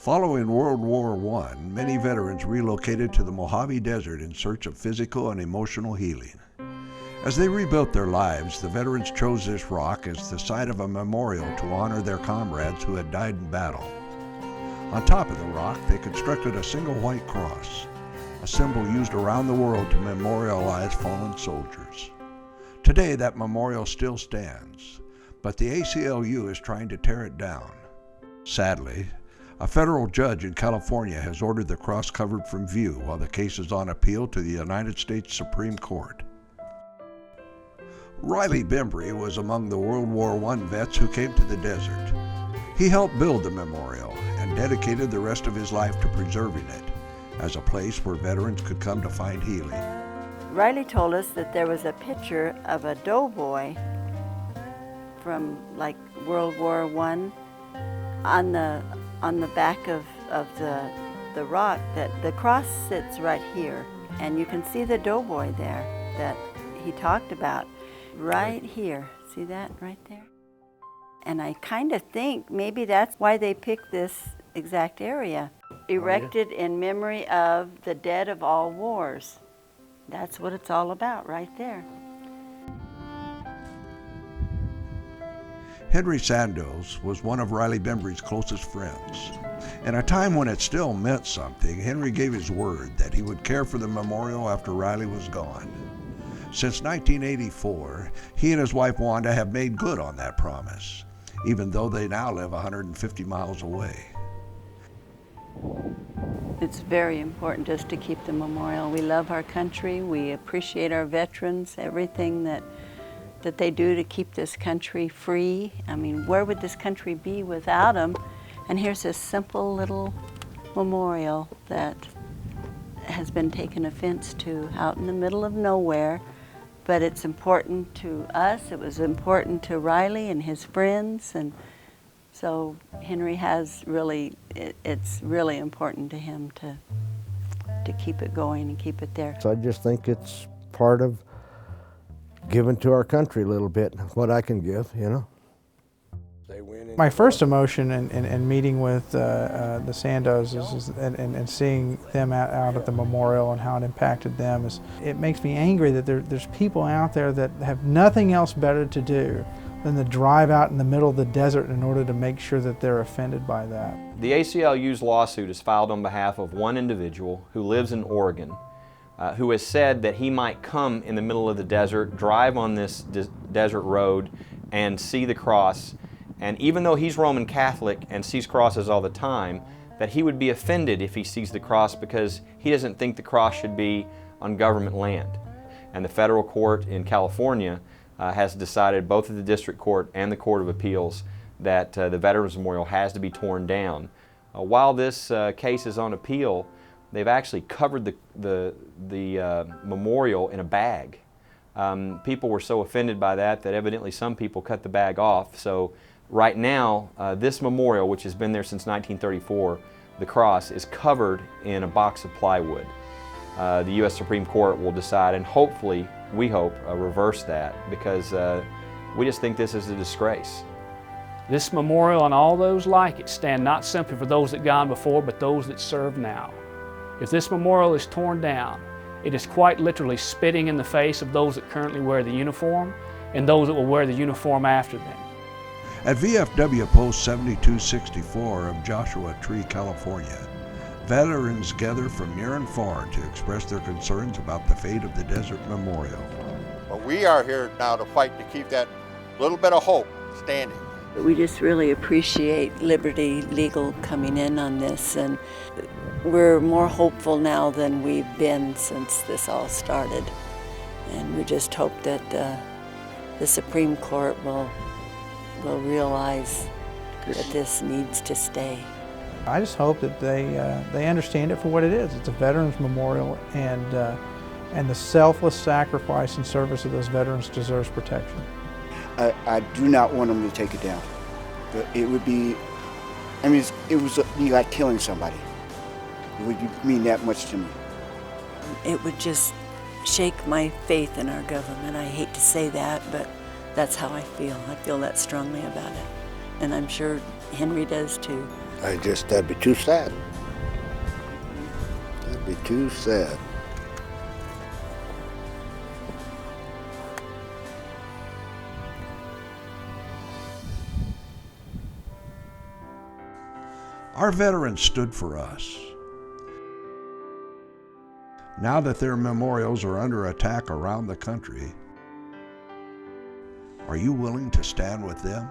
Following World War I, many veterans relocated to the Mojave Desert in search of physical and emotional healing. As they rebuilt their lives, the veterans chose this rock as the site of a memorial to honor their comrades who had died in battle. On top of the rock, they constructed a single white cross, a symbol used around the world to memorialize fallen soldiers. Today, that memorial still stands, but the ACLU is trying to tear it down. Sadly, a federal judge in California has ordered the cross covered from view while the case is on appeal to the United States Supreme Court. Riley Bembry was among the World War I vets who came to the desert. He helped build the memorial and dedicated the rest of his life to preserving it as a place where veterans could come to find healing. Riley told us that there was a picture of a doughboy from like World War I on the back of the rock, that the cross sits right here, and you can see the doughboy there that he talked about right here. See that right there? And I kind of think maybe that's why they picked this exact area. Erected in memory of the dead of all wars. That's what it's all about right there. Henry Sandoz was one of Riley Bembry's closest friends. In a time when it still meant something, Henry gave his word that he would care for the memorial after Riley was gone. Since 1984, he and his wife Wanda have made good on that promise, even though they now live 150 miles away. It's very important just to keep the memorial. We love our country, we appreciate our veterans, everything that they do to keep this country free. I mean, where would this country be without them? And here's this simple little memorial that has been taken offense to out in the middle of nowhere, but it's important to us, it was important to Riley and his friends, and so Henry has really, it's really important to him to keep it going and keep it there. So I just think it's part of giving to our country a little bit, what I can give, you know. My first emotion in meeting with the Sandozes and seeing them out at the memorial and how it impacted them is, it makes me angry that there's people out there that have nothing else better to do than to drive out in the middle of the desert in order to make sure that they're offended by that. The ACLU's lawsuit is filed on behalf of one individual who lives in Oregon, who has said that he might come in the middle of the desert, drive on this desert road and see the cross, and even though he's Roman Catholic and sees crosses all the time, that he would be offended if he sees the cross because he doesn't think the cross should be on government land. And the federal court in California has decided, both at the district court and the Court of Appeals, that the Veterans Memorial has to be torn down. While this case is on appeal, they've actually covered the memorial in a bag. People were so offended by that evidently some people cut the bag off. So right now, this memorial, which has been there since 1934, the cross, is covered in a box of plywood. The U.S. Supreme Court will decide, and hopefully, we hope, reverse that, because we just think this is a disgrace. This memorial and all those like it stand not simply for those that gone before, but those that serve now. If this memorial is torn down, it is quite literally spitting in the face of those that currently wear the uniform and those that will wear the uniform after them. At VFW Post 7264 of Joshua Tree, California, veterans gather from near and far to express their concerns about the fate of the Desert Memorial. But we are here now to fight to keep that little bit of hope standing. We just really appreciate Liberty Legal coming in on this, and we're more hopeful now than we've been since this all started. And we just hope that the Supreme Court will realize that this needs to stay. I just hope that they understand it for what it is. It's a veterans memorial, and the selfless sacrifice and service of those veterans deserves protection. I do not want them to take it down. It would be, I mean, it would be like killing somebody. It would mean that much to me. It would just shake my faith in our government. I hate to say that, but that's how I feel. I feel that strongly about it. And I'm sure Henry does too. That'd be too sad. That'd be too sad. Our veterans stood for us. Now that their memorials are under attack around the country, are you willing to stand with them?